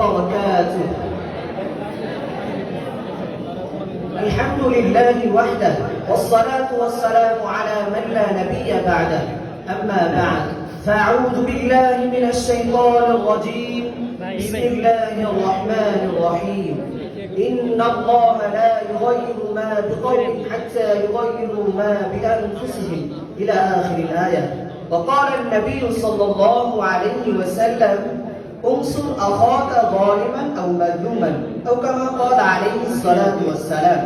وبركاته. الحمد لله وحده والصلاة والسلام على من لا نبي بعده. أما بعد فأعوذ بالله من الشيطان الرجيم. بسم الله الرحمن الرحيم. إن الله لا يغير ما بقوم حتى يغيروا ما بأنفسهم إلى آخر الآية. وقال النبي صلى الله عليه وسلم انصر أخاك ظالما أو مظلوما أو كما قال عليه الصلاة والسلام.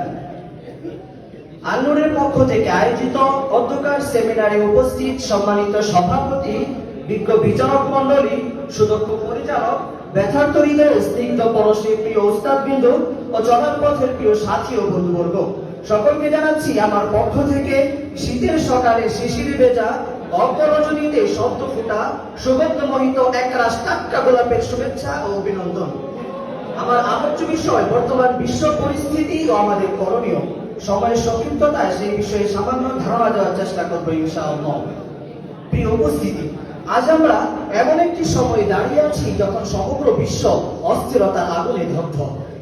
আল্লাহর পক্ষ থেকে আয়োজিত অধ্যকার সেমিনারে উপস্থিত সম্মানিত সভাপতি, বিজ্ঞ বিচারক মণ্ডলী, সুদক্ষ পরিচালক, ব্যথার্থ হৃদয়ের স্নিগ্ধ পরশে প্রিয় উস্তাদবৃন্দ ও চলার পথের প্রিয় সাথী ও বন্ধুবর্গ, সকলকে জানাচ্ছি আমার পক্ষ থেকে শীতের সকালে শিশিরে ভেজা অপরজনীতে শব্দ ফুটা সুগন্ধমোহিত একরাশ টাটকা গোলাপের শুভেচ্ছা ও অভিনন্দন। আমার আলোচ্য বিষয় বর্তমান বিশ্ব পরিস্থিতি ও আমাদের করণীয়। সময়ের সংক্ষিপ্ততায় সেই বিষয়ে সামান্য ধারণা দেওয়ার চেষ্টা করবো ইনশাআল্লাহ। প্রিয় উপস্থিতি, আজ আমরা এমন একটি সময় দাঁড়িয়ে আছি যখন সমগ্র বিশ্ব অস্থিরতার আগুনে দগ্ধ।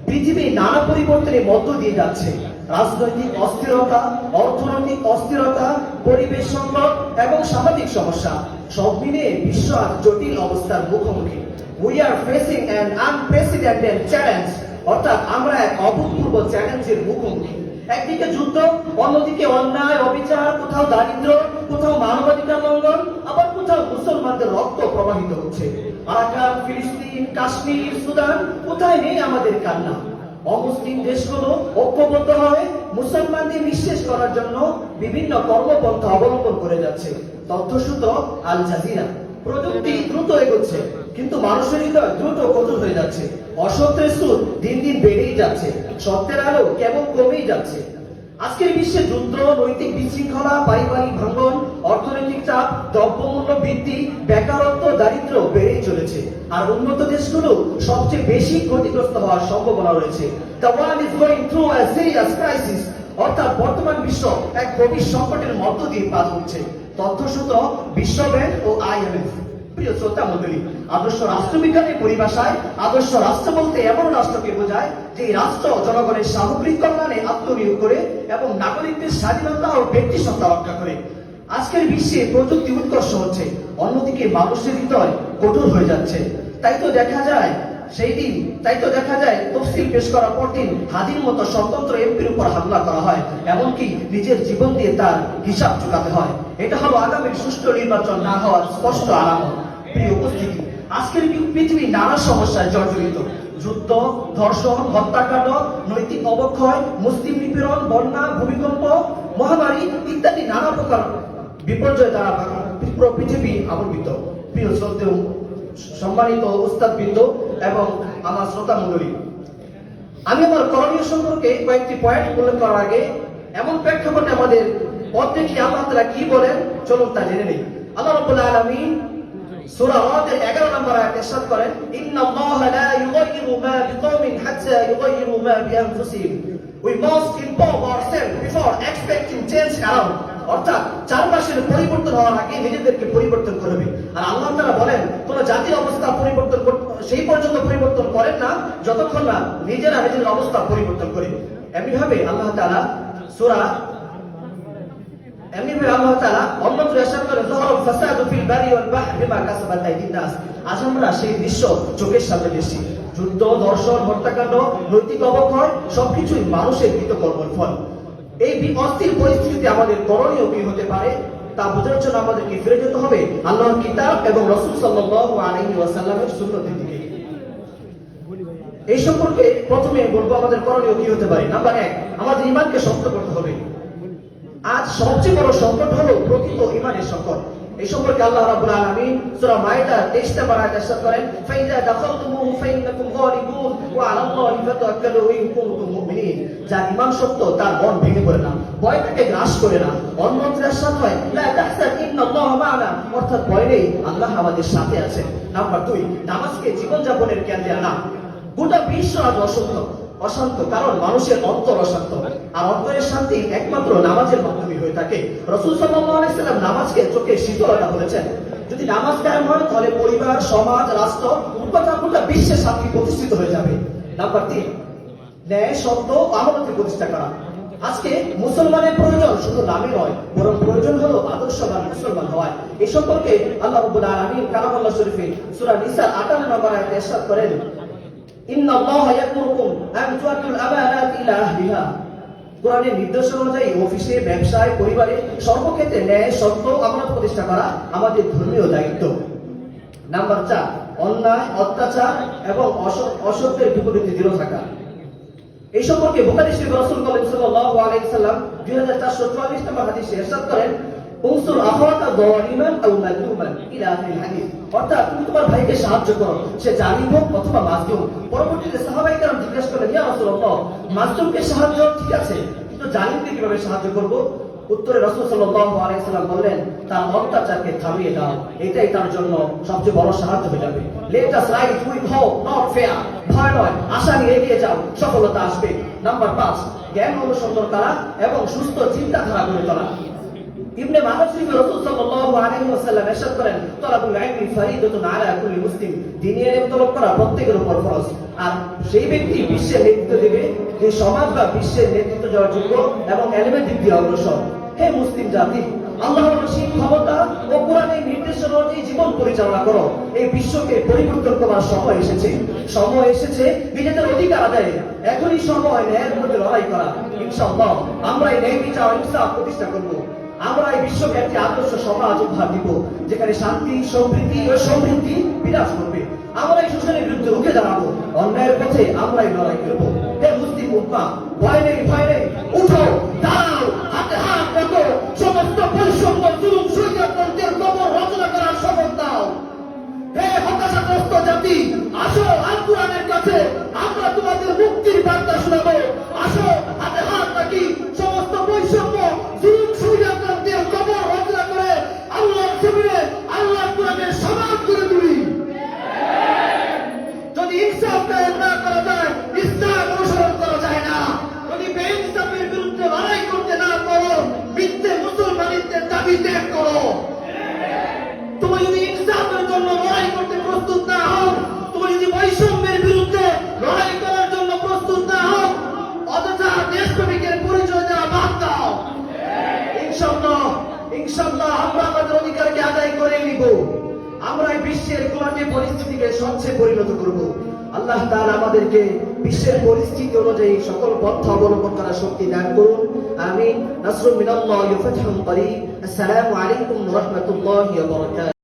পৃথিবী নানা পরিবর্তনের মধ্য দিয়ে যাচ্ছে। রাজনৈতিক অস্থিরতা, অর্থনৈতিক অস্থিরতা, পরিবেশ সংকট এবং সামাজিক সমস্যা সব মিলিয়ে বিশ্ব আজ জটিল অবস্থার মুখোমুখি। We are facing an unprecedented challenge, অর্থাৎ আমরা এক অভূতপূর্ব চ্যালেঞ্জের মুখোমুখি। একদিকে যুদ্ধ, অন্যদিকে অন্যায়, অবিচার, কোথাও দারিদ্র, কোথাও মানবাধিকার লঙ্ঘন, আবার কোথাও মুসলমানদের রক্ত প্রবাহিত হচ্ছে। আরাকান, ফিলিস্তিন, কাশ্মীর, সুদান, কোথায় নেই আমাদের কান্না। অমুসলিম দেশগুলো ঐক্যবদ্ধ হয়ে মুসলমানদের নিঃশেষ করার জন্য বিভিন্ন কর্মপন্থা অবলম্বন করে যাচ্ছে। তথ্যসূত্র আল জাজিরা। প্রযুক্তি দ্রুত এগোচ্ছে, কিন্তু মানুষের হৃদয় দ্রুত কঠোর হয়ে যাচ্ছে। অসত্যের সুর দিন দিন বেড়েই যাচ্ছে, সত্যের আলো কেবল কমেই যাচ্ছে। আজকের বিশ্বে যুদ্ধ, নৈতিক বিশৃঙ্খলা, পারিবারিক ভাঙন, অর্থনৈতিক চাপ, দ্রব্যমূল্য বৃদ্ধি, বেকারত্ব, দারিদ্র্য বেড়েই চলেছে। আর উন্নত দেশগুলো সবচেয়ে বেশি ক্ষতিগ্রস্ত হওয়ার সম্ভাবনা রয়েছে। The world is going through a serious crisis, অর্থাৎ বর্তমান বিশ্ব এক গভীর সংকটের মধ্য দিয়ে পার হচ্ছে। তথ্যসূত্র বিশ্ব ব্যাংক ও IMF। প্রিয় শ্রোতা মণ্ডলী, আদর্শ রাষ্ট্রবিজ্ঞানের পরিভাষায় আদর্শ রাষ্ট্র বলতে এমন রাষ্ট্রকে বোঝায় যে রাষ্ট্র জনগণের সামগ্রিক কল্যাণে আত্মনিয়োগ করে এবং নাগরিকদের স্বাধীনতা ও ব্যক্তি সত্তা রক্ষা করে। আজকের বিশ্বে প্রযুক্তি উৎকর্ষ হচ্ছে, অন্যদিকে মানুষের হৃদয় কঠোর হয়ে যাচ্ছে। তাই তো দেখা যায় তফসিল পেশ করার পর দিন হাদির মতো স্বতন্ত্র এমপির উপর হামলা করা হয়, এমনকি নিজের জীবন দিয়ে তার হিসাব চুকাতে হয়। এটা হলো আগামীর সুষ্ঠু নির্বাচন না হওয়ার স্পষ্ট আলামত। প্রিয় উপস্থিতি, আজকের পৃথিবী নানা সমস্যায় জর্জরিত। যুদ্ধ, ধর্ষণ, হত্যাকাণ্ড, নৈতিক অবক্ষয়, মুসলিম নিপীড়ন, বন্যা, ভূমিকম্প, মহামারী ইত্যাদি নানা প্রকার বিপর্যয় দ্বারা পৃথিবী আবর্তিত। প্রিয় শ্রদ্ধেয় সম্মানিত উস্তাদবৃন্দ এবং আমার শ্রোতা মণ্ডলী, আমি আমার করণীয় সম্পর্কে কয়েকটি পয়েন্ট উল্লেখ করার আগে এমন প্রেক্ষাপটে আমাদের পথ দেখি আল্লাহ তাআলা কি বলেন, চলুন তা জেনে নেই। আল্লাহ রাব্বুল আলামিন সূরা রাদের 11 নম্বর আয়াতে ইরশাদ করেন, ইন্নাল্লাহা লা ইউগাইয়িরু মা বিকওমিন হাত্তা ইউগাইয়িরু মা বিআনফুসিহিম। We must improve ourselves before expecting change around. অর্থাৎ চারপাশের পরিবর্তন হওয়ার আগে নিজেদেরকে পরিবর্তন করবে। আর আল্লাহ তাআলা বলেন, কোন জাতির অবস্থা পরিবর্তন সেই পর্যন্ত পরিবর্তন করেন না যতক্ষণ না নিজেরা নিজের অবস্থা পরিবর্তন করে। এমনিভাবে আল্লাহ তাআলা অন্যত্র ইরশাদ করেন, যাহারা ফাসাদু ফিল বারি ওয়াল বাহরি বিমা কাসাবাত আইদিন নাস। আজ আমরা সেই দৃশ্য চোখের সামনে দেখছি। যুদ্ধ, ধর্ষণ, হত্যাকাণ্ড, নৈতিক অবক্ষয় সবকিছুই মানুষের কৃতকর্মের ফল। এই অস্থির পরিস্থিতিতে আমাদের করণীয় কি হতে পারে তা বোঝার জন্য আমাদেরকে ফিরে যেতে হবে আল্লাহর কিতাব এবং রাসূল সাল্লাল্লাহু আলাইহি ওয়াসাল্লামের সুন্নতের দিকে। এই সম্পর্কে প্রথমে বলবো আমাদের করণীয় কি হতে পারে। নাম্বার 1, আমাদের ঈমানকে শক্ত করতে হবে। আজ সবচেয়ে বড় সংকট হলো প্রকৃত ঈমানের সংকট। এই সম্পর্কে আল্লাহ রাব্বুল আলামিন সূরা মাইদা 23 নম্বর আয়াতে ইরশাদ করেন, ফাইযা দাখালতুমুহু ফাইন্নাকুম গালিবুন ওয়া আলাল্লাহি ফাতাওয়াক্কালু ইন কুনতুম মুমিনিন। যার ঈমান শক্ত তার মন ভেঙে পড়ে না, ভয় তাকে গ্রাস করে না। অন্যত্র ইরশাদ হয়, লা তাহসান ইন্নাল্লাহা মা'ানা, অর্থাৎ ভয় নেই, আল্লাহ আমাদের সাথে আছেন। নাম্বার 2, নামাজকে জীবনযাপনের কেন্দ্রে আনা। গোটা বিশ্ব আজ অশান্ত, কারণ মানুষের অন্তর অশান্ত। আর অন্তরের শান্তি একমাত্র নামাজের মাধ্যমে হয়ে থাকে। রাসূল সাল্লাল্লাহু আলাইহি সাল্লাম নামাজকে চোখের শীতলতা বলেছেন। যদি নামাজ কায়েম হয় তাহলে পরিবার, সমাজ, রাষ্ট্র, গোটা বিশ্বের শান্তি প্রতিষ্ঠিত হয়ে যাবে। নাম্বার 3, ন্যায়, সত্য, আমানতের প্রতিষ্ঠা করা। আজকে মুসলমানের প্রয়োজন শুধু নামে নয়, বরং প্রয়োজন হলো আদর্শবান মুসলমান হওয়ায়। এই সম্পর্কে আল্লাহ রাব্বুল আলামিন কালামুল্লাহ শরীফে সূরা নিসার 58 নম্বর আয়াতে ইরশাদ করেন, ইন্নাল্লাহা ইয়া'মুরুকুম আন তু'আদ্দুল আমানাতি ইলা আহলিহা। কোরআনের নির্দেশ অনুযায়ী অফিসে, ব্যবসায়, পরিবারে সর্বক্ষেত্রে ন্যায়, সত্য, আমানত প্রতিষ্ঠা করা আমাদের ধর্মীয় দায়িত্ব। নাম্বার 4, অন্যায়, অত্যাচার এবং অসত্যের বিপরীতে দৃঢ় থাকা। এই সম্পর্কে বুখারী শরীফে রাসূল সাল্লাল্লাহু আলাইহি সাল্লাম 2444 নম্বর হাদিসে ইরশাদ করেন, উনসুর আখাকা যালিমান আও মাজলুমান ইলা আখির হাদিস। অর্থাৎ তুমি তোমার ভাইকে সাহায্য করো, সে জালিম হোক অথবা মাজলুম। পরবর্তীতে সাহাবায়ে কেরাম জিজ্ঞেস করলেন, ইয়া রাসূলুল্লাহ, মাজলুমকে সাহায্য ঠিক আছে, কিন্তু জালিমকে কিভাবে সাহায্য করব? উত্তরে রাসূল সাল্লাল্লাহু আলাইহি সাল্লাম বললেন, তার অত্যাচারকে থামিয়ে দাও, এটাই তার জন্য সবচেয়ে বড় সাহায্য হয়ে যাবে। Let us right with hope not fair. ভয় নয়, আশা নিয়ে এগিয়ে যাও, সফলতা আসবে। নাম্বার 5, জ্ঞান অনুসন্ধান করা এবং সুস্থ চিন্তাধারা গড়ে তোলা। ইবনে মাজাহ শরীফে রাসূল সাল্লাল্লাহু আলাইহি ওয়াসাল্লাম ইরশাদ করেন, তালাবুল ইলমি ফারিদাতুন আলা কুল্লি মুসলিম। দ্বীনের ইলম তলব করা প্রত্যেকের উপর ফরজ। আর সেই ব্যক্তি বিশ্বের নেতৃত্ব দেবে যে সমাজ বা বিশ্বের নেতৃত্ব দেওয়ার যোগ্য এবং ইলমের দিক দিয়ে অগ্রসর। হে মুসলিম জাতি, আল্লাহর অসীম ক্ষমতা ও কোরআনের নির্দেশনা অনুযায়ী জীবন পরিচালনা করো। এই বিশ্বকে পরিবর্তন করার সময় এসেছে। সময় এসেছে নিজেদের অধিকার আদায়ে। এখনই সময় ন্যায়ের বিরুদ্ধে লড়াই করা। ইনশাআল্লাহ আমরা এই ন্যায় বিচার ও ইনসাফ প্রতিষ্ঠা করব। আমরা এই বিশ্বকে একটি আদর্শ সমাজ উপহার দিব, যেখানে শান্তি, সম্প্রীতি ও সমৃদ্ধি বিরাজ করবে। আমরা এই শোষণের বিরুদ্ধে রুখে দাঁড়াবো, অন্যায়ের পথে আমরাই লড়াই করবো। হে মুসলিম উম্মাহ, ভয় নেই, ভয় নেই, উঠো, দাঁড়াও, হাতে হাত রাখো, সমস্ত বৈষম্য, জুলুম, স্বৈরাচারীদের কবর রচনা করার শপথ নাও। হে হতাশাগ্রস্ত জাতি, আসো আল কোরআনের কাছে, আমরা তোমাদের মুক্তির বার্তা শোনাবো। আসো, হাতে হাত রাখি, সমস্ত বৈষম্য, জুলুম, স্বৈরাচারীদের কবর রচনা করে আল্লাহর জমিনে আল্লাহর কোরআনের সমাজ গড়ে তুলি। যদি ইনসাফ কায়েম না করা যায়, ইসলাম অনুসরণ করা যায় না। যদি বেইনসাফের বিরুদ্ধে লড়াই করতে না পারো, মিথ্যে মুসলমানিত্বের দাবি ত্যাগ করো। তুমি যদি ইনসাফের জন্য লড়াই করতে প্রস্তুত না হও, তুমি যদি বৈষম্যের বিরুদ্ধে লড়াই করার জন্য প্রস্তুত না হও, অযথা দেশপ্রেমিকের পরিচয় দেওয়া বাদ দাও। ইনশাআল্লাহ, ইনশাআল্লাহ আমরা আমাদের অধিকারকে আদায় করে নিব। আমরা এই বিশ্বের গোলামী পরিস্থিতিকে স্বচ্ছে পরিণত করব। আল্লাহ তাআলা আমাদেরকে বিশ্বের পরিস্থিতি অনুযায়ী সকল পথ অবলম্বন করার শক্তি দান করুন। আমিন। নাসরুম মিনাল্লাহি ওয়া ফাতহুন করিব। আসসালামু আলাইকুম ওয়া রাহমাতুল্লাহি ওয়া বারাকাতুহু।